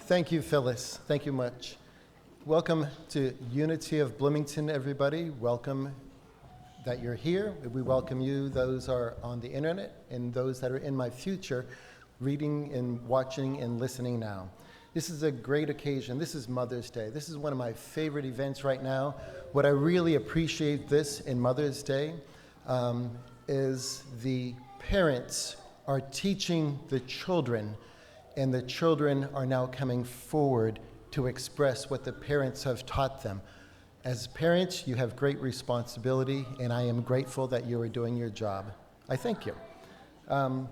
Thank you, Phyllis. Thank you much. Welcome to Unity of Bloomington, everybody. Welcome that you're here. We welcome you, those are on the internet, and those that are in my future, reading and watching and listening now. This is a great occasion. This is Mother's Day. This is one of my favorite events right now. What I really appreciate this in Mother's Day is the parents are teaching the children, and the children are now coming forward to express what the parents have taught them. As parents, you have great responsibility, and I am grateful that you are doing your job. I thank you. I'm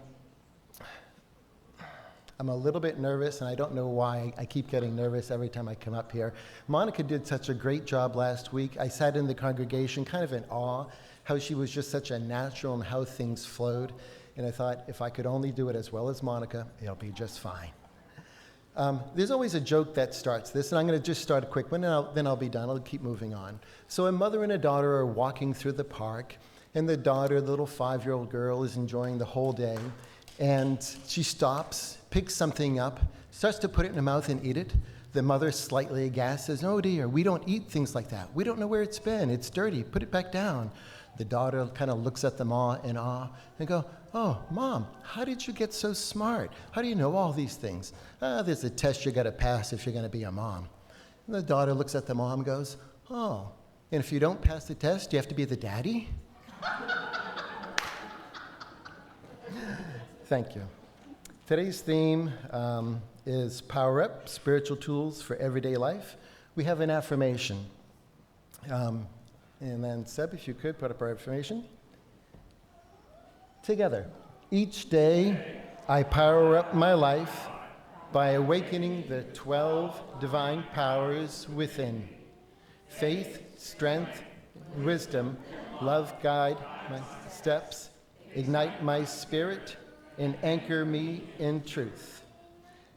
a little bit nervous, and I don't know why I keep getting nervous every time I come up here. Monica did such a great job last week. I sat in the congregation kind of in awe how she was just such a natural and how things flowed. And I thought, if I could only do it as well as Monica, it'll be just fine. There's always a joke that starts this, and I'm going to just start a quick one, and then I'll be done. I'll keep moving on. So a mother and a daughter are walking through the park, and the daughter, the little 5-year-old girl, is enjoying the whole day. And she stops, picks something up, starts to put it in her mouth and eat it. The mother, slightly aghast, says, "Oh dear, we don't eat things like that. We don't know where it's been. It's dirty. Put it back down." The daughter kind of looks at the mom in awe and go, "Oh, Mom, how did you get so smart? How do you know all these things?" "There's a test you got to pass if you're going to be a mom." And the daughter looks at the mom and goes, "Oh, and if you don't pass the test, you have to be the daddy?" Thank you. Today's theme is Power Up, Spiritual Tools for Everyday Life. We have an affirmation. And then, Seb, if you could, put up our affirmation. Together. Each day, I power up my life by awakening the 12 divine powers within. Faith, strength, wisdom, love guide my steps, ignite my spirit, and anchor me in truth.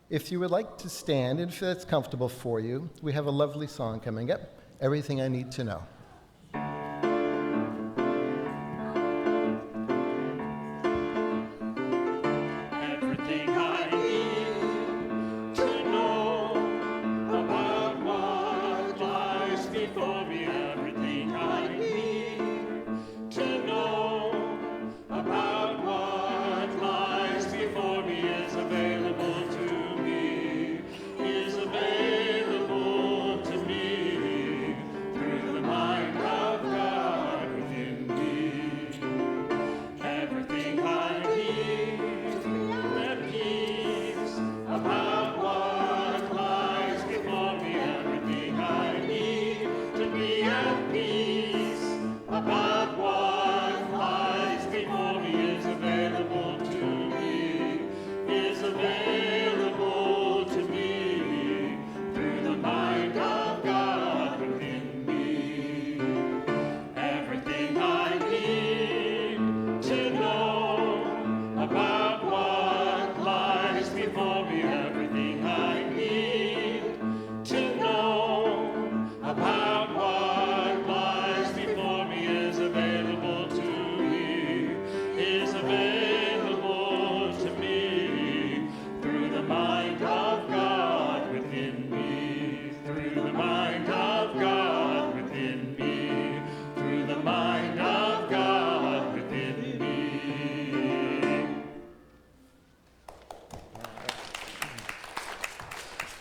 If you would like to stand, and if that's comfortable for you, we have a lovely song coming up, Everything I Need to Know.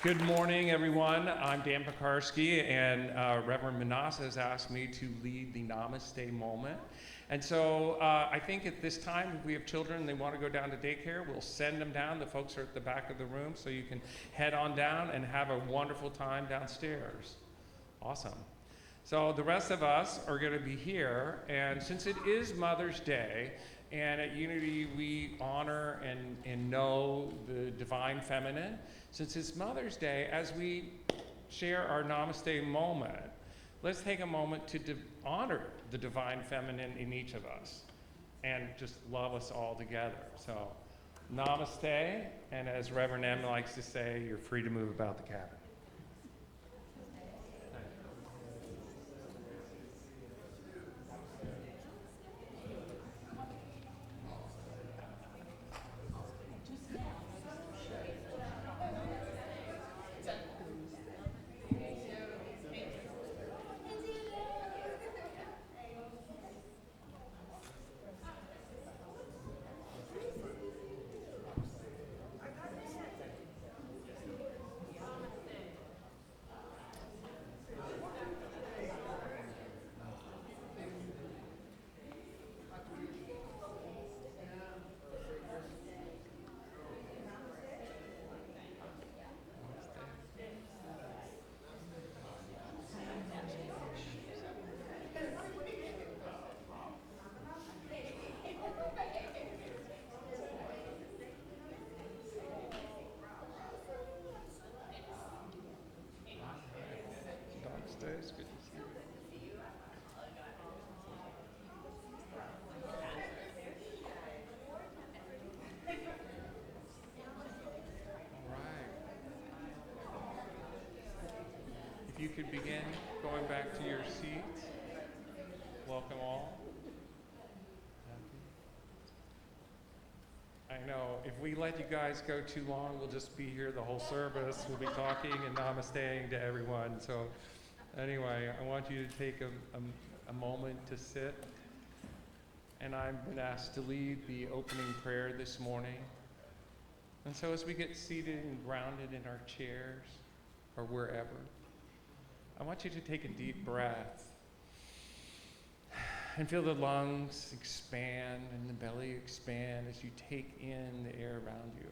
Good morning, everyone. I'm Dan Pekarsky, and Reverend Minnassa has asked me to lead the Namaste moment. And so I think at this time, if we have children and they want to go down to daycare, we'll send them down. The folks are at the back of the room, so you can head on down and have a wonderful time downstairs. Awesome. So the rest of us are going to be here, and since it is Mother's Day, and at Unity we honor and know the divine feminine, since it's Mother's Day, as we share our Namaste moment, let's take a moment to honor the divine feminine in each of us and just love us all together. So, Namaste, and as Reverend M likes to say, you're free to move about the cabin. I know. If we let you guys go too long, we'll just be here the whole service. We'll be talking and namasteing to everyone. So anyway, I want you to take a moment to sit. And I've been asked to lead the opening prayer this morning. And so as we get seated and grounded in our chairs or wherever, I want you to take a deep breath and feel the lungs expand and the belly expand as you take in the air around you.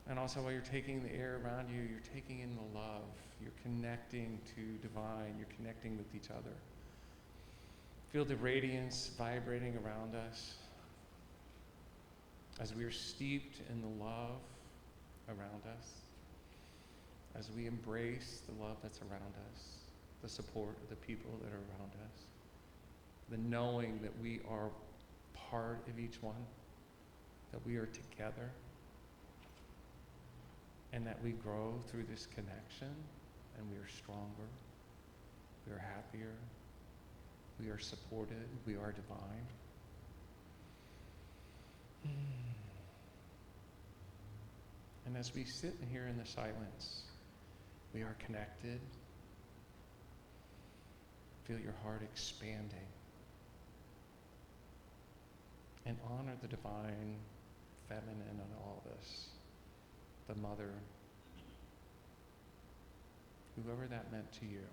And also while you're taking the air around you, you're taking in the love. You're connecting to divine. You're connecting with each other. Feel the radiance vibrating around us as we are steeped in the love around us, as we embrace the love that's around us, the support of the people that are around us, the knowing that we are part of each one, that we are together, and that we grow through this connection, and we are stronger, we are happier, we are supported, we are divine. And as we sit here in the silence, we are connected. Feel your heart expanding. And honor the divine feminine in all of us, the mother, whoever that meant to you,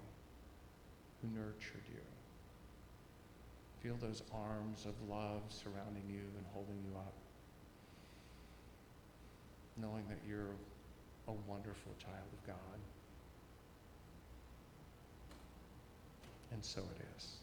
who nurtured you. Feel those arms of love surrounding you and holding you up, knowing that you're a wonderful child of God. And so it is.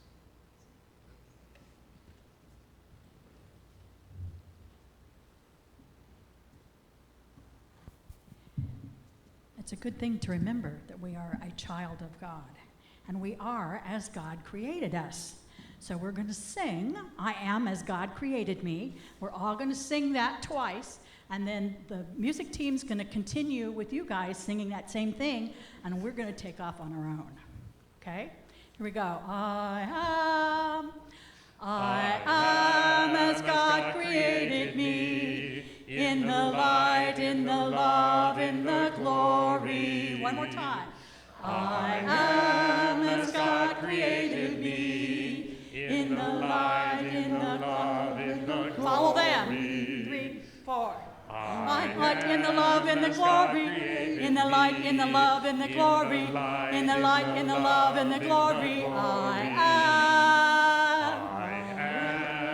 It's a good thing to remember that we are a child of God, and we are as God created us. So we're going to sing, I am as God created me. We're all going to sing that twice, and then the music team's going to continue with you guys singing that same thing, and we're going to take off on our own. Okay? Here we go. I am as God created me, in the light, in the love, in the glory. One more time. I am as God created me, in the light, in the love, in the glory. Follow them. 3, 4. Light, in the love, in the glory. In the light, in the love, in the glory. In the light, in the love, in the glory. I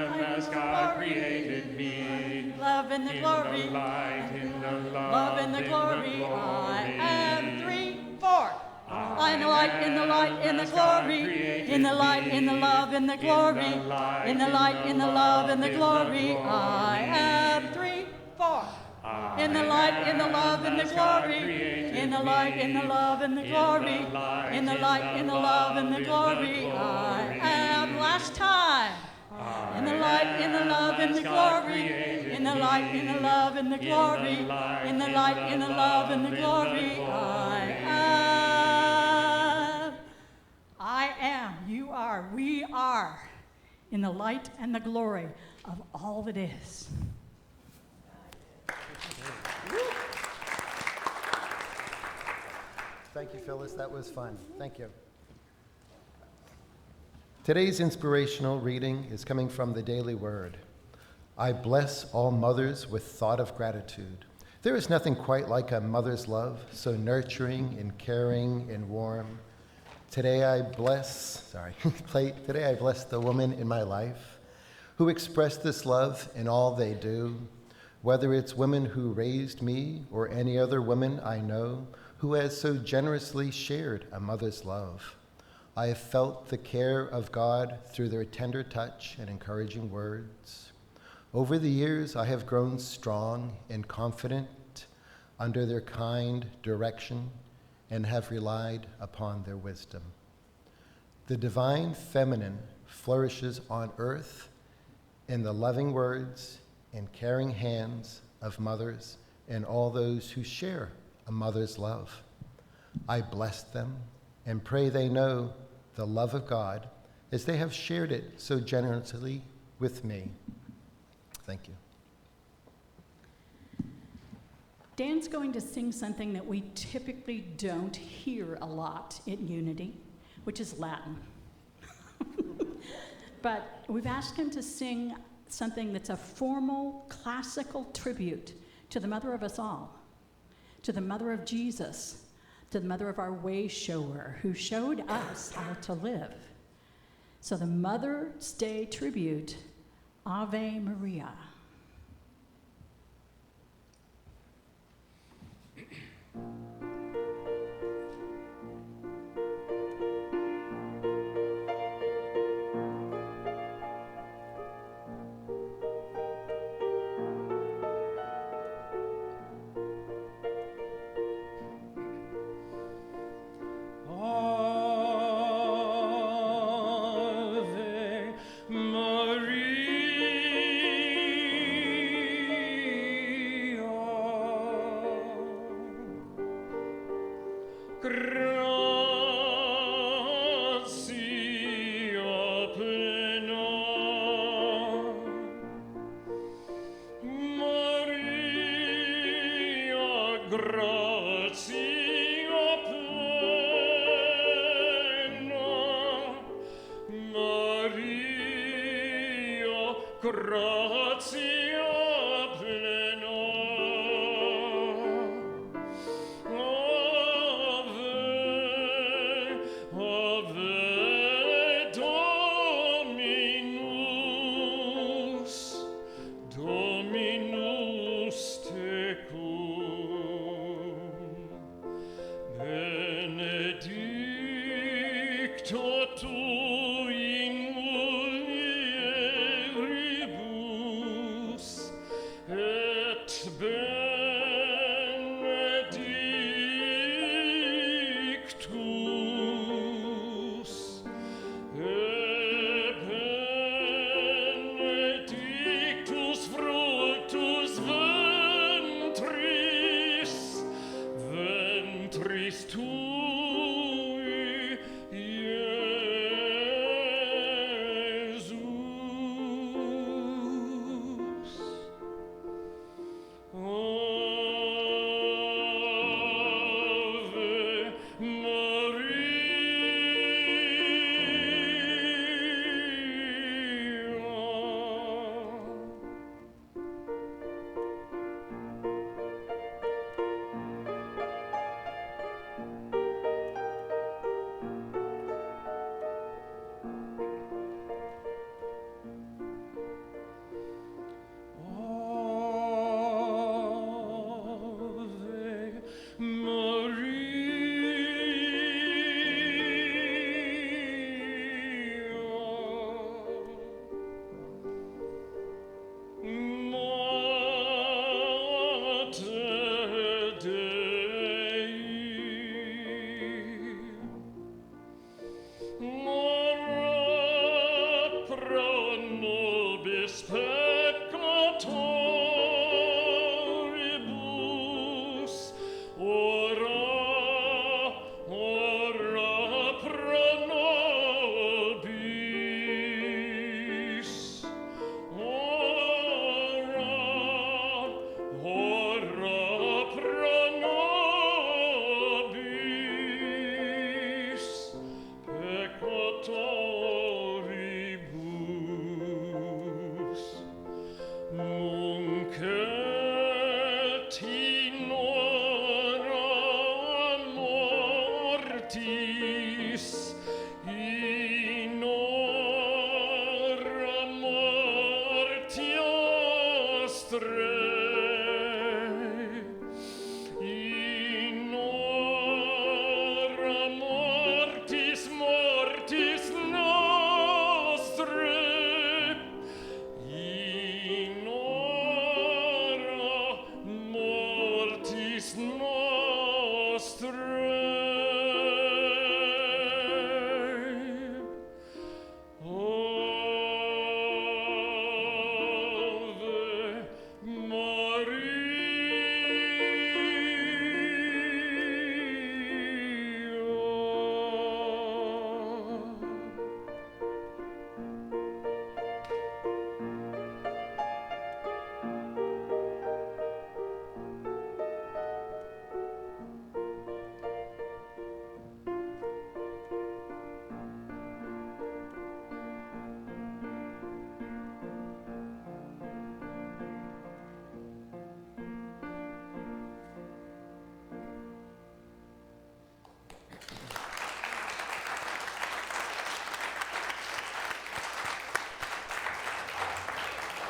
am as God created me. Love in the glory. In the light, in the love, in the glory. I am 3, 4. In the light, in the light, in the glory. In the light, in the love, in the glory. In the light, in the love, in the glory. I am 3, 4. In the light, in the love, in the glory. In the light, in the love, in the glory. In the light, in the love, in the glory. I am. Last time. In the light, in the love, in the glory. In the light, in the love, in the glory. In the light, in the love, in the glory. I am. You are. We are in the light and the glory of all that is. Thank you, Phyllis. That was fun. Thank you. Today's inspirational reading is coming from the Daily Word. I bless all mothers with thought of gratitude. There is nothing quite like a mother's love, so nurturing and caring and warm. Today I bless the woman in my life who express this love in all they do, whether it's women who raised me or any other woman I know who has so generously shared a mother's love. I have felt the care of God through their tender touch and encouraging words. Over the years, I have grown strong and confident under their kind direction and have relied upon their wisdom. The divine feminine flourishes on earth in the loving words and caring hands of mothers and all those who share a mother's love. I bless them and pray they know the love of God as they have shared it so generously with me. Thank you. Dan's going to sing something that we typically don't hear a lot in Unity, which is Latin. But we've asked him to sing something that's a formal, classical tribute to the mother of us all, to the mother of Jesus, to the mother of our way shower, who showed us how to live. So the Mother's Day tribute, Ave Maria. Ave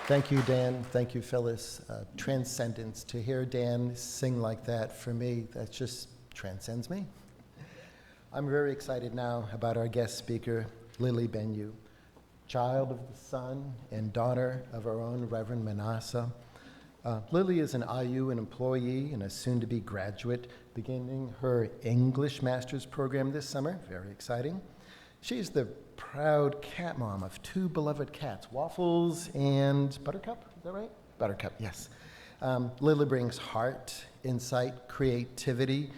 Thank you, Dan. Thank you, Phyllis. Transcendence. To hear Dan sing like that, for me, that just transcends me. I'm very excited now about our guest speaker, Lily Bennu, child of the son and daughter of our own Reverend Minnassa. Lily is an IU, an employee, and a soon-to-be graduate, beginning her English master's program this summer. Very exciting. She's the proud cat mom of 2 beloved cats, Waffles and Buttercup. Is that right? Buttercup, yes. Lily brings heart, insight, creativity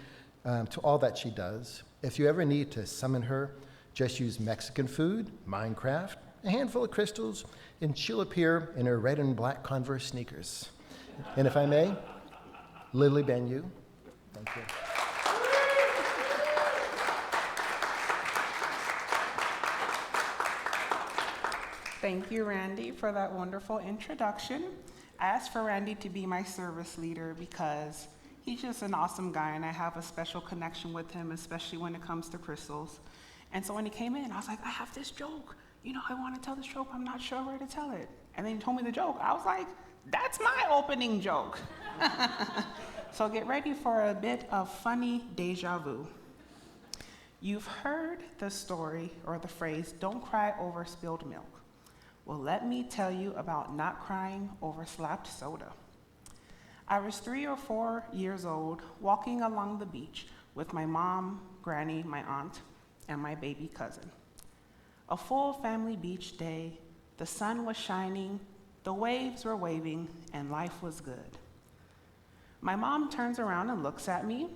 to all that she does. If you ever need to summon her, just use Mexican food, Minecraft, a handful of crystals, and she'll appear in her red and black Converse sneakers. And if I may, Lily Bennu. Thank you. Thank you, Randy, for that wonderful introduction. I asked for Randy to be my service leader because he's just an awesome guy, and I have a special connection with him, especially when it comes to crystals. And so when he came in, I was like, I have this joke. I want to tell this joke, I'm not sure where to tell it. And then he told me the joke. I was like, that's my opening joke. So get ready for a bit of funny deja vu. You've heard the story or the phrase, don't cry over spilled milk. Well, let me tell you about not crying over slapped soda. I was 3 or 4 years old, walking along the beach with my mom, granny, my aunt, and my baby cousin. A full family beach day, the sun was shining, the waves were waving, and life was good. My mom turns around and looks at me,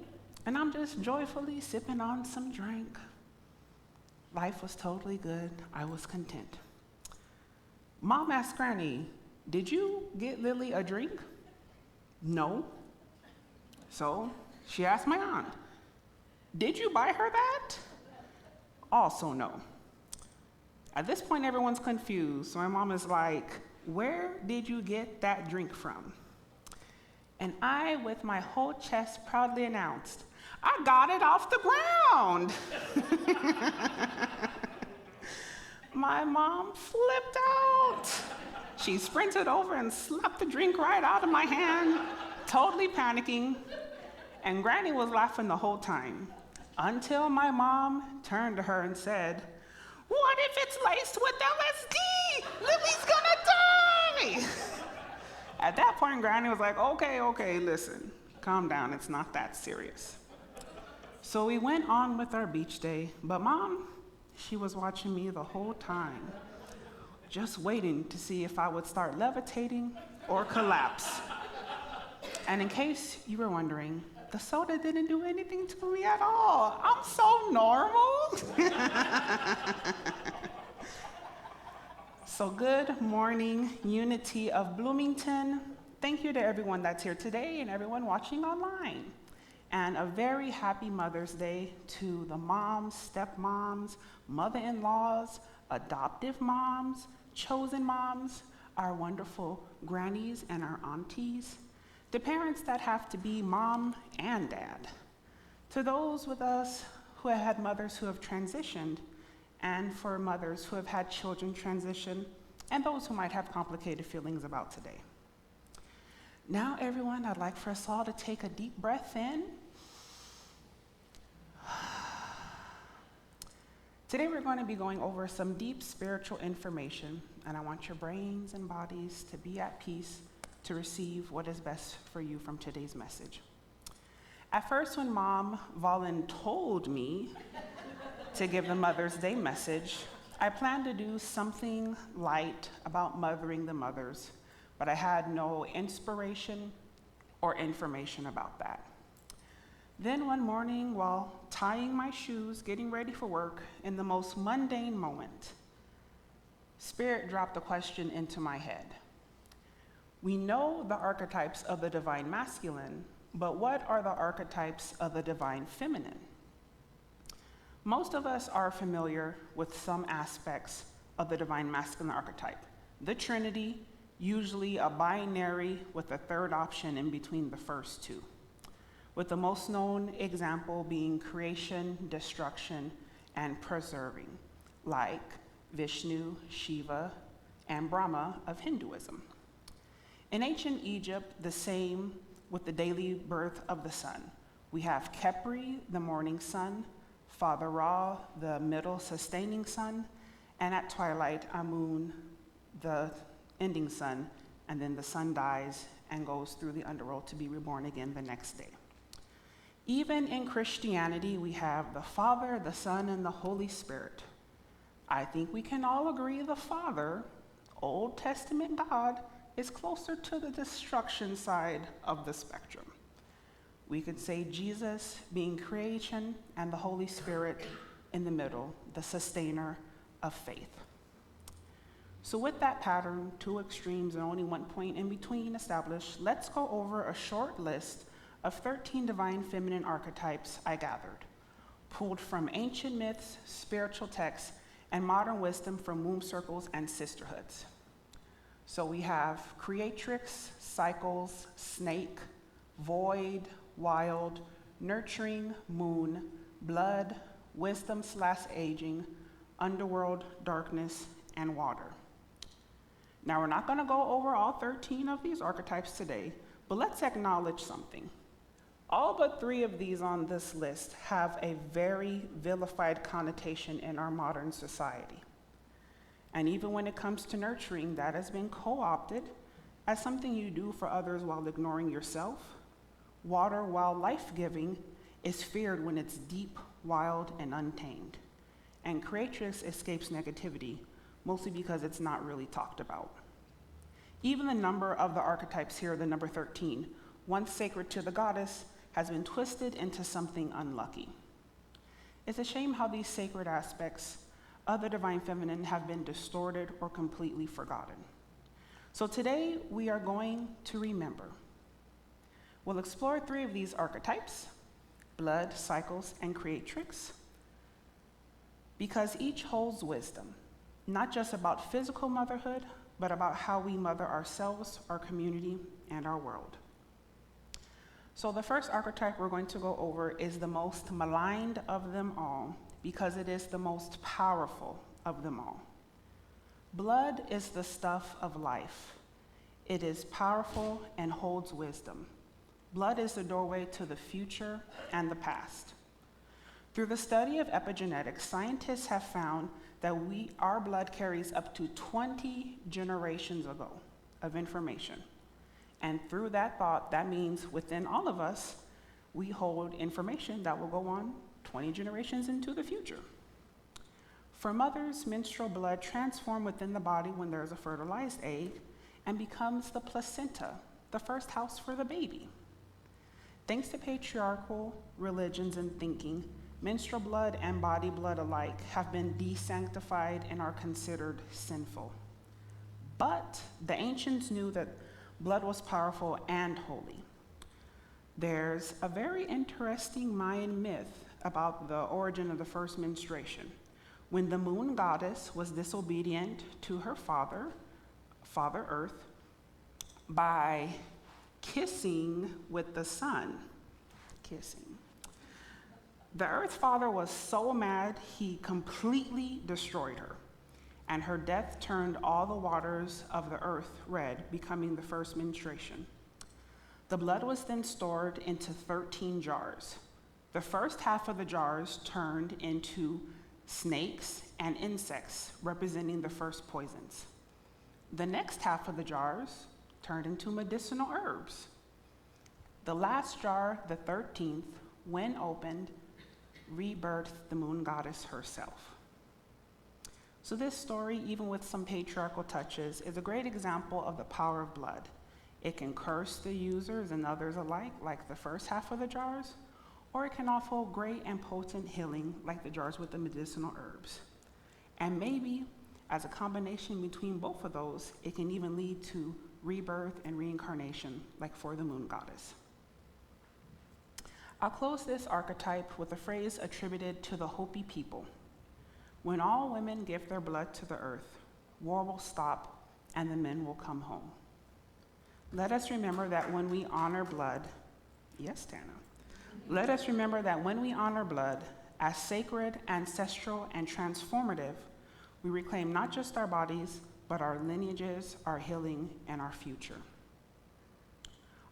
and I'm just joyfully sipping on some drink. Life was totally good. I was content. Mom asked Granny, did you get Lily a drink? No. So she asked my aunt, did you buy her that? Also no. At this point, everyone's confused. So my mom is like, where did you get that drink from? And I, with my whole chest, proudly announced, I got it off the ground. My mom flipped out. She sprinted over and slapped the drink right out of my hand, totally panicking. And Granny was laughing the whole time, until my mom turned to her and said, what if it's laced with LSD? Lily's gonna die! At that point, Granny was like, okay, listen, calm down, it's not that serious. So we went on with our beach day, but Mom, she was watching me the whole time, just waiting to see if I would start levitating or collapse. And in case you were wondering, the soda didn't do anything to me at all. I'm so normal. So good morning, Unity of Bloomington. Thank you to everyone that's here today and everyone watching online. And a very happy Mother's Day to the moms, stepmoms, mother-in-laws, adoptive moms, chosen moms, our wonderful grannies and our aunties, the parents that have to be mom and dad, to those with us who have had mothers who have transitioned, and for mothers who have had children transition, and those who might have complicated feelings about today. Now, everyone, I'd like for us all to take a deep breath in. Today we're going to be going over some deep spiritual information, and I want your brains and bodies to be at peace to receive what is best for you from today's message. At first, when Mom voluntold me to give the Mother's Day message, I planned to do something light about mothering the mothers, but I had no inspiration or information about that. Then one morning, while tying my shoes, getting ready for work, in the most mundane moment, Spirit dropped a question into my head. We know the archetypes of the divine masculine, but what are the archetypes of the divine feminine? Most of us are familiar with some aspects of the divine masculine archetype. The Trinity, usually a binary with a third option in between the first two, with the most known example being creation, destruction, and preserving, like Vishnu, Shiva, and Brahma of Hinduism. In ancient Egypt, the same with the daily birth of the sun. We have Khepri, the morning sun, Father Ra, the middle sustaining sun, and at twilight, Amun, the ending sun, and then the sun dies and goes through the underworld to be reborn again the next day. Even in Christianity, we have the Father, the Son, and the Holy Spirit. I think we can all agree the Father, Old Testament God, is closer to the destruction side of the spectrum. We could say Jesus being creation and the Holy Spirit in the middle, the sustainer of faith. So with that pattern, two extremes and only one point in between established, let's go over a short list of 13 divine feminine archetypes I gathered, pulled from ancient myths, spiritual texts, and modern wisdom from womb circles and sisterhoods. So we have creatrix, cycles, snake, void, wild, nurturing, moon, blood, wisdom/aging, underworld, darkness, and water. Now, we're not going to go over all 13 of these archetypes today, but let's acknowledge something. All but 3 of these on this list have a very vilified connotation in our modern society. And even when it comes to nurturing, that has been co-opted as something you do for others while ignoring yourself. Water, while life-giving, is feared when it's deep, wild, and untamed. And creatrix escapes negativity, mostly because it's not really talked about. Even the number of the archetypes here, the number 13, once sacred to the goddess, has been twisted into something unlucky. It's a shame how these sacred aspects of the divine feminine have been distorted or completely forgotten. So today we are going to remember. We'll explore 3 of these archetypes, blood, cycles, and creatrix, because each holds wisdom, not just about physical motherhood, but about how we mother ourselves, our community, and our world. So the first archetype we're going to go over is the most maligned of them all, because it is the most powerful of them all. Blood is the stuff of life. It is powerful and holds wisdom. Blood is the doorway to the future and the past. Through the study of epigenetics, scientists have found that our blood carries up to 20 generations ago of information. And through that thought, that means within all of us, we hold information that will go on 20 generations into the future. For mothers, menstrual blood transforms within the body when there is a fertilized egg and becomes the placenta, the first house for the baby. Thanks to patriarchal religions and thinking, menstrual blood and body blood alike have been desanctified and are considered sinful. But the ancients knew that blood was powerful and holy. There's a very interesting Mayan myth about the origin of the first menstruation. When the moon goddess was disobedient to her father, Father Earth, by kissing with the sun, the Earth Father was so mad he completely destroyed her, and her death turned all the waters of the earth red, becoming the first menstruation. The blood was then stored into 13 jars. The first half of the jars turned into snakes and insects, representing the first poisons. The next half of the jars turned into medicinal herbs. The last jar, the 13th, when opened, rebirthed the moon goddess herself. So this story, even with some patriarchal touches, is a great example of the power of blood. It can curse the users and others alike, like the first half of the jars, or it can offer great and potent healing, like the jars with the medicinal herbs. And maybe, as a combination between both of those, it can even lead to rebirth and reincarnation, like for the moon goddess. I'll close this archetype with a phrase attributed to the Hopi people. When all women give their blood to the earth, war will stop and the men will come home. Let us remember that when we honor blood, yes, Tana, let us remember that when we honor blood as sacred, ancestral, and transformative, we reclaim not just our bodies, but our lineages, our healing, and our future.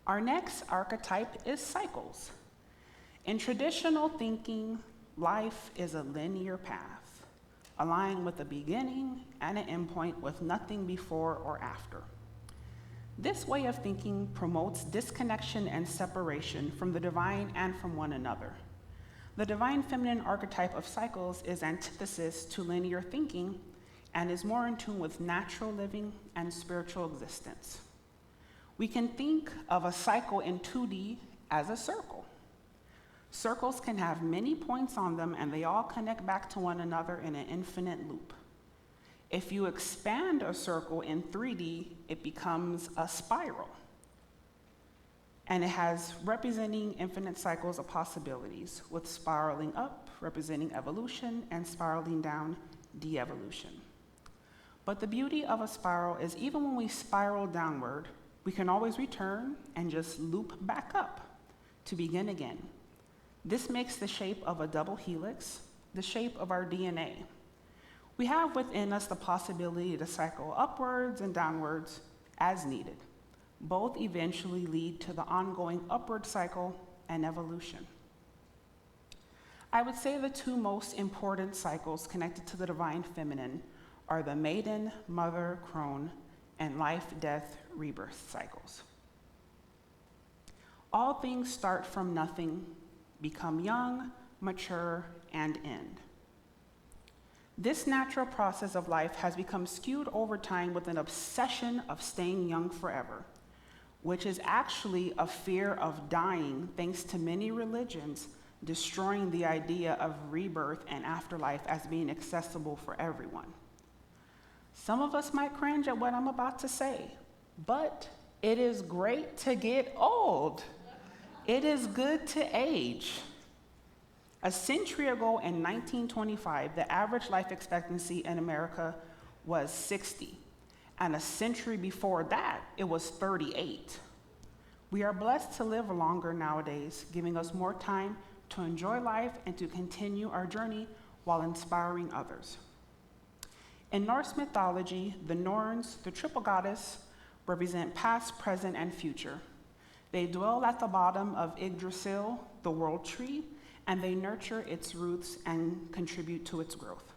Our next archetype is cycles. In traditional thinking, life is a linear path, aligned with a beginning and an endpoint with nothing before or after. This way of thinking promotes disconnection and separation from the divine and from one another. The divine feminine archetype of cycles is antithesis to linear thinking and is more in tune with natural living and spiritual existence. We can think of a cycle in 2D as a circle. Circles can have many points on them and they all connect back to one another in an infinite loop. If you expand a circle in 3D, it becomes a spiral. And it has representing infinite cycles of possibilities, with spiraling up representing evolution and spiraling down de-evolution. But the beauty of a spiral is even when we spiral downward, we can always return and just loop back up to begin again. This makes the shape of a double helix, the shape of our DNA. We have within us the possibility to cycle upwards and downwards as needed. Both eventually lead to the ongoing upward cycle and evolution. I would say the two most important cycles connected to the divine feminine are the maiden, mother, crone, and life, death, rebirth cycles. All things start from nothing, become young, mature, and end. This natural process of life has become skewed over time with an obsession of staying young forever, which is actually a fear of dying, thanks to many religions destroying the idea of rebirth and afterlife as being accessible for everyone. Some of us might cringe at what I'm about to say, but it is great to get old. It is good to age. A century ago in 1925, the average life expectancy in America was 60. And a century before that, it was 38. We are blessed to live longer nowadays, giving us more time to enjoy life and to continue our journey while inspiring others. In Norse mythology, the Norns, the triple goddess, represent past, present, and future. They dwell at the bottom of Yggdrasil, the world tree, and they nurture its roots and contribute to its growth.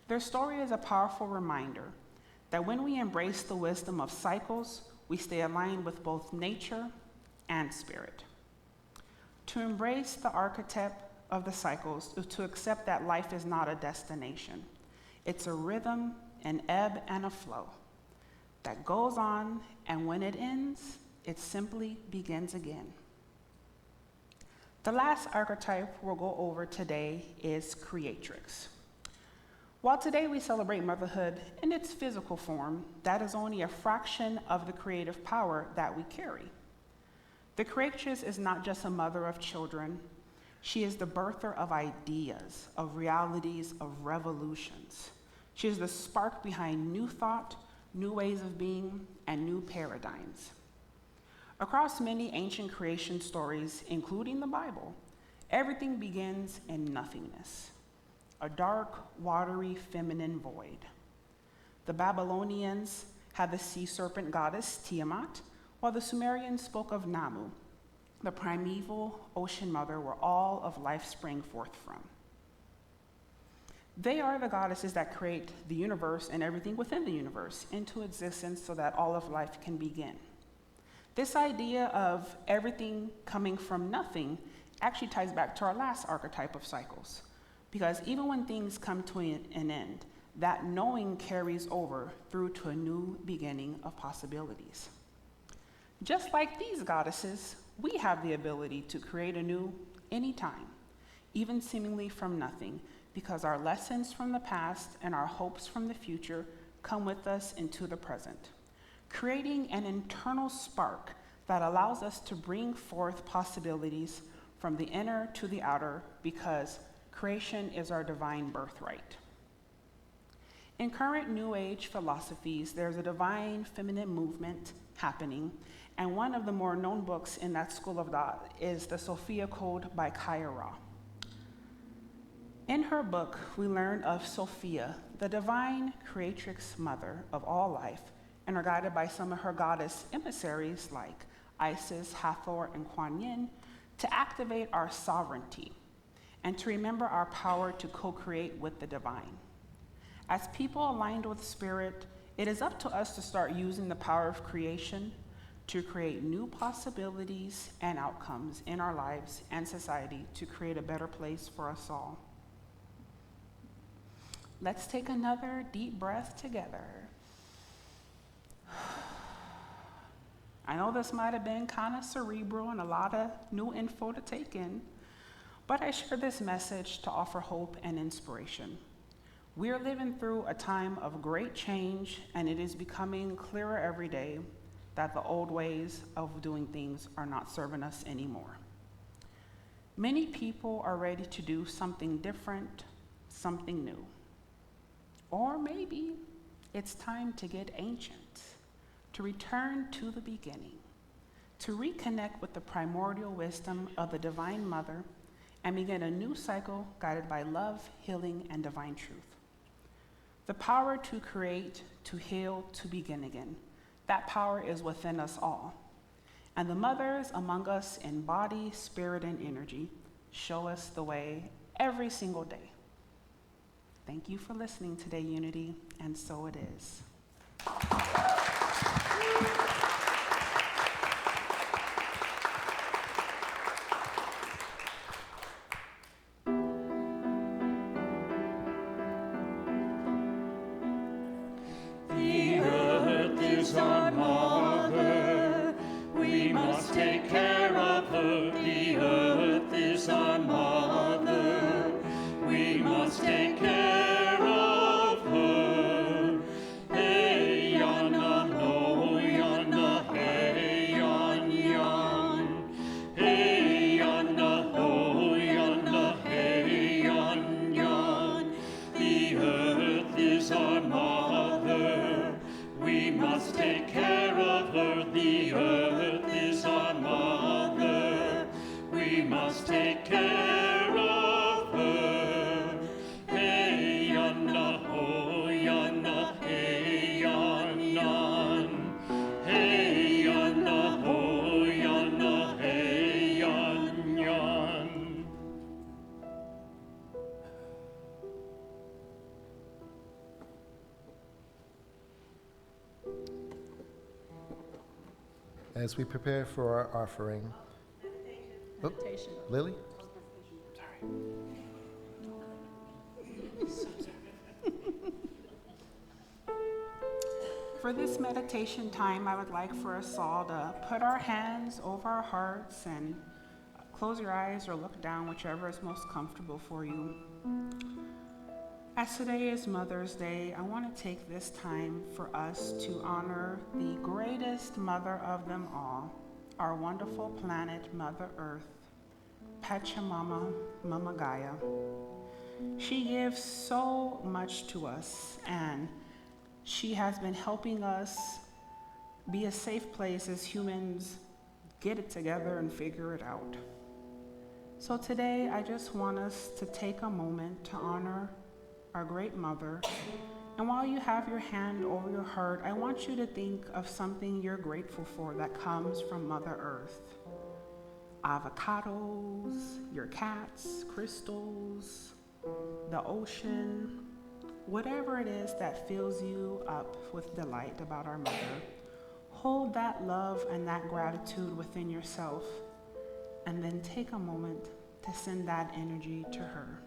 Their story is a powerful reminder that when we embrace the wisdom of cycles, we stay aligned with both nature and spirit. To embrace the archetype of the cycles is to accept that life is not a destination. It's a rhythm, an ebb and a flow that goes on, and when it ends, it simply begins again. The last archetype we'll go over today is creatrix. While today we celebrate motherhood in its physical form, that is only a fraction of the creative power that we carry. The creatrix is not just a mother of children. She is the birther of ideas, of realities, of revolutions. She is the spark behind new thought, new ways of being, and new paradigms. Across many ancient creation stories, including the Bible, everything begins in nothingness, a dark, watery, feminine void. The Babylonians had the sea serpent goddess Tiamat, while the Sumerians spoke of Namu, the primeval ocean mother where all of life sprang forth from. They are the goddesses that create the universe and everything within the universe into existence so that all of life can begin. This idea of everything coming from nothing actually ties back to our last archetype of cycles, because even when things come to an end, that knowing carries over through to a new beginning of possibilities. Just like these goddesses, we have the ability to create anew anytime, even seemingly from nothing, because our lessons from the past and our hopes from the future come with us into the present, creating an internal spark that allows us to bring forth possibilities from the inner to the outer, because creation is our divine birthright. In current New Age philosophies, there's a divine feminine movement happening, and one of the more known books in that school of thought is the Sophia Code by Kaya Ra. In her book, we learn of Sophia, the divine creatrix mother of all life, and are guided by some of her goddess emissaries like Isis, Hathor, and Kuan Yin, to activate our sovereignty and to remember our power to co-create with the divine. As people aligned with spirit, it is up to us to start using the power of creation to create new possibilities and outcomes in our lives and society to create a better place for us all. Let's take another deep breath together. I know this might have been kind of cerebral and a lot of new info to take in, but I share this message to offer hope and inspiration. We're living through a time of great change, and it is becoming clearer every day that the old ways of doing things are not serving us anymore. Many people are ready to do something different, something new. Or maybe it's time to get ancient, to return to the beginning, to reconnect with the primordial wisdom of the Divine Mother and begin a new cycle guided by love, healing, and divine truth. The power to create, to heal, to begin again. That power is within us all. And the mothers among us in body, spirit, and energy show us the way every single day. Thank you for listening today, Unity, and so it is. The earth is our mother, we must take care of her. The earth is our mother, we must take care of her. Hey, yana, no, yana, hey, yan, yan. Hey, yana, no, yana, hey, yan, yan. The earth is our mother, we must take care of her. The earth is our mother, we must take care of her. Hey, yana, ho, yana, hey, yan, yan. Hey, yana, ho, yana, hey, yan, yan. As we prepare for our offering. Oh, Lily? For this meditation time, I would like for us all to put our hands over our hearts and close your eyes or look down, whichever is most comfortable for you. As today is Mother's Day, I want to take this time for us to honor the greatest mother of them all, our wonderful planet, Mother Earth, Pachamama, Mama Gaia. She gives so much to us, and she has been helping us be a safe place as humans get it together and figure it out. So today, I just want us to take a moment to honor our great mother. And while you have your hand over your heart, I want you to think of something you're grateful for that comes from Mother Earth. Avocados, your cats, crystals, the ocean, whatever it is that fills you up with delight about our mother. Hold that love and that gratitude within yourself, and then take a moment to send that energy to her.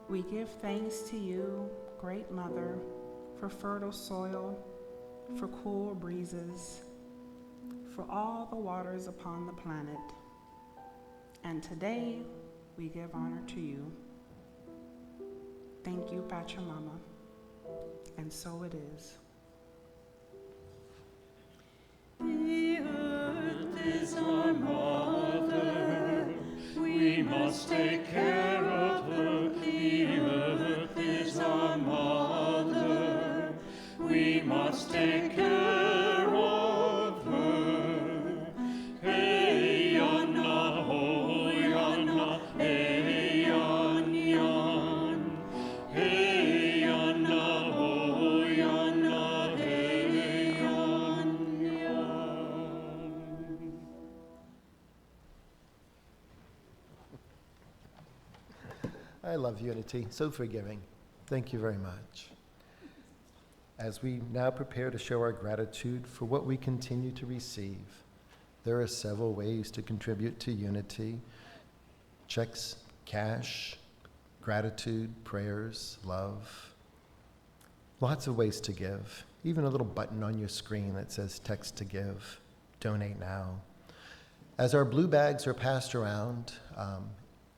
We give thanks to you, Great Mother, for fertile soil, for cool breezes, for all the waters upon the planet. And today, we give honor to you. Thank you, Pachamama. And so it is. The earth is our mother, we must take care of her. The earth is our mother, must take care of her. Hey, Yana, oh, Yana, hey, Yan, Yan. Hey, Yana, oh, Yana, hey, Yan, Yan. I love unity, so forgiving. Thank you very much. As we now prepare to show our gratitude for what we continue to receive, there are several ways to contribute to unity: checks, cash, gratitude, prayers, love. Lots of ways to give. Even a little button on your screen that says text to give, donate now. As our blue bags are passed around,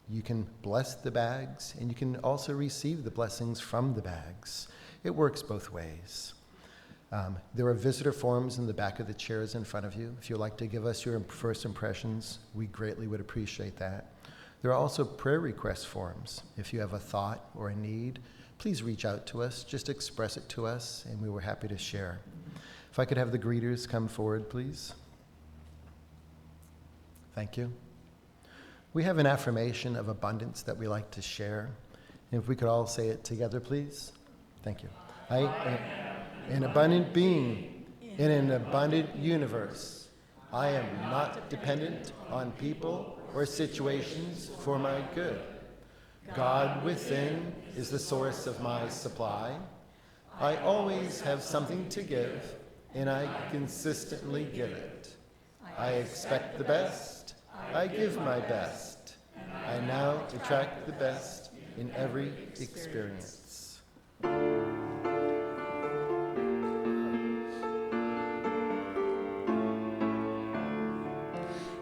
you can bless the bags, and you can also receive the blessings from the bags. It works both ways. There are visitor forms in the back of the chairs in front of you. If you'd like to give us your first impressions, we greatly would appreciate that. There are also prayer request forms. If you have a thought or a need, please reach out to us. Just express it to us, and we were happy to share. If I could have the greeters come forward, please. Thank you. We have an affirmation of abundance that we like to share. And if we could all say it together, please. Thank you. I am an abundant being in an abundant universe. I am not dependent on people or situations for my good. God within is the source of my supply. I always have something to give, and I consistently give it. I expect the best. I give my best. I now attract the best in every experience.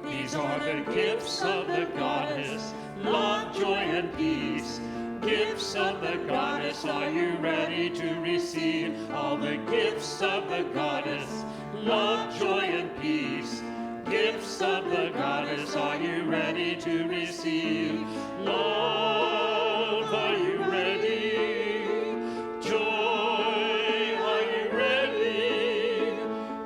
These are the gifts of the goddess, love, joy, and peace. Gifts of the goddess, are you ready to receive? All the gifts of the goddess, love, joy, and peace. Gifts of the goddess, are you ready to receive? Love, are you ready? Joy, are you ready?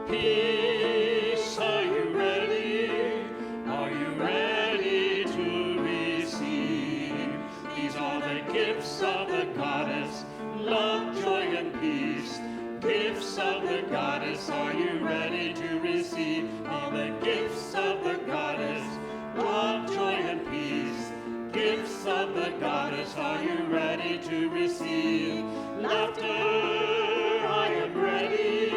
Peace, are you ready? Are you ready to receive? These are the gifts of the goddess, love, joy, and peace. Gifts of the goddess, are you ready to receive? All the gifts of the goddess, love, joy, and peace. Gifts of the goddess, are you ready to receive? Laughter, I am ready.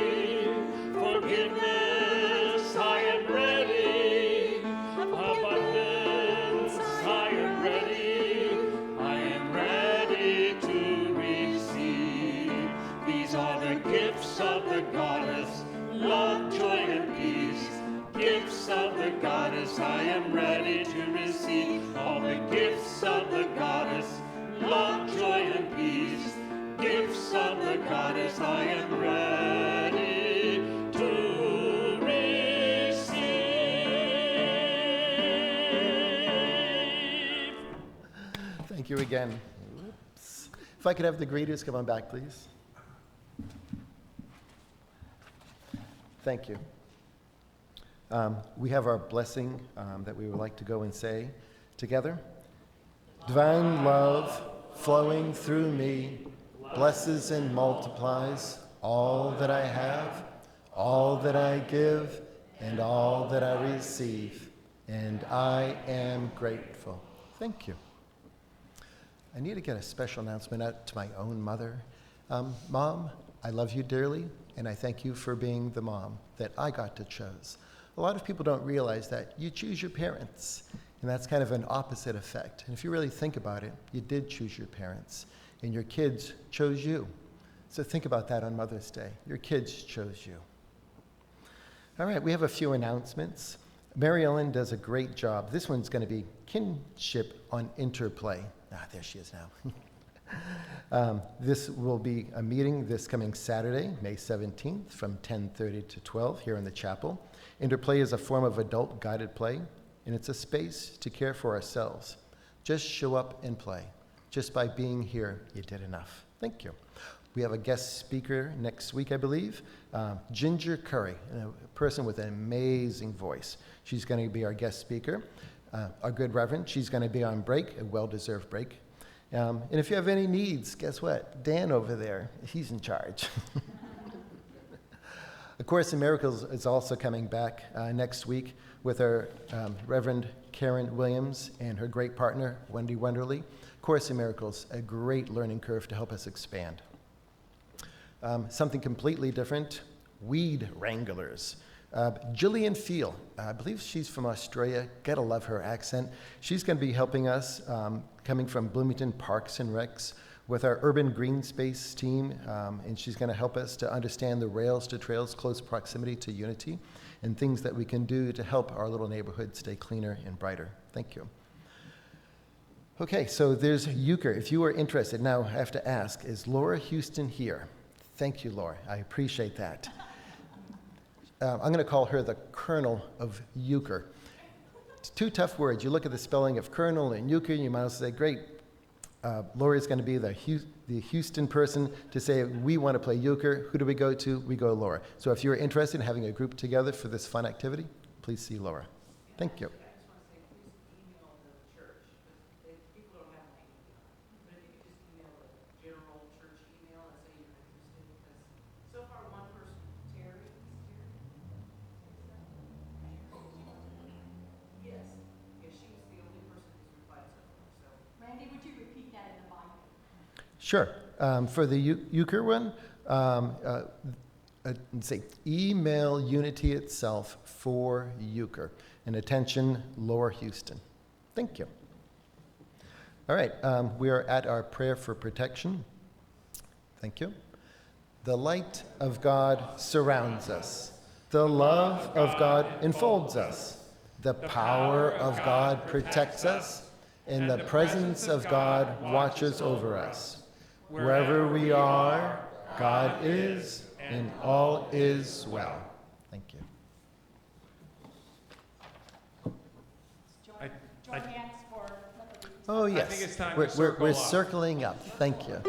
Forgiveness, I am ready. Abundance, I am ready. I am ready to receive. These are the gifts of the goddess, love, joy, and peace. Gifts of the goddess, I am ready to receive. All the gifts of the goddess, love, joy, and peace. Gifts of the goddess, I am ready to receive. Thank you again. Whoops. If I could have the greeters come on back, please. Thank you. We have our blessing that we would like to go and say together. Divine love flowing through me blesses and multiplies all that I have, all that I give, and all that I receive. And I am grateful. Thank you. I need to get a special announcement out to my own mother. Mom, I love you dearly, and I thank you for being the mom that I got to choose. A lot of people don't realize that you choose your parents, and that's kind of an opposite effect. And if you really think about it, you did choose your parents, and your kids chose you. So think about that on Mother's Day. Your kids chose you. All right, we have a few announcements. Mary Ellen does a great job. This one's going to be kinship on interplay. There she is now. This will be a meeting this coming Saturday, May 17th, from 10:30 to 12 here in the chapel. Interplay is a form of adult guided play, and it's a space to care for ourselves. Just show up and play. Just by being here, you did enough. Thank you. We have a guest speaker next week, I believe, Ginger Curry, a person with an amazing voice. She's going to be our guest speaker. Our good Reverend, she's going to be on break, a well-deserved break. And if you have any needs, guess what? Dan over there, he's in charge. A Course in Miracles is also coming back next week with our Reverend Karen Williams and her great partner, Wendy Wenderly. Course in Miracles, a great learning curve to help us expand. Something completely different, weed wranglers. Jillian Feel, I believe she's from Australia. Gotta love her accent. She's going to be helping us, coming from Bloomington Parks and Recs, with our urban green space team, and she's going to help us to understand the rails to trails, close proximity to unity, and things that we can do to help our little neighborhood stay cleaner and brighter. Thank you. Okay, so there's Euchre. If you are interested, now I have to ask, is Laura Houston here? Thank you, Laura. I appreciate that. I'm going to call her the Colonel of Euchre. It's two tough words. You look at the spelling of Colonel and Euchre, you might say, great. Laura is going to be the Houston person to say, we want to play euchre. Who do we go to? We go to Laura. So if you're interested in having a group together for this fun activity, please see Laura. Thank you. I just want to say, please email the church, because people don't have my email. But if you could just email the general church email and say you're interested, because so far one person, Terry, yes, she was the only person who's replied so far. So, Randy, would you repeat that in the mic? Sure. For the euchre one, let's see, email Unity itself for euchre. And attention, Laura Houston. Thank you. All right, we are at our prayer for protection. Thank you. The light of God surrounds us. The love of God enfolds us. The power of God protects us. And the presence of God watches over us. Wherever we are, God is, and all is well. Thank you. Join hands for. Oh, yes. I think it's time to We're circle up. circling up. Thank you.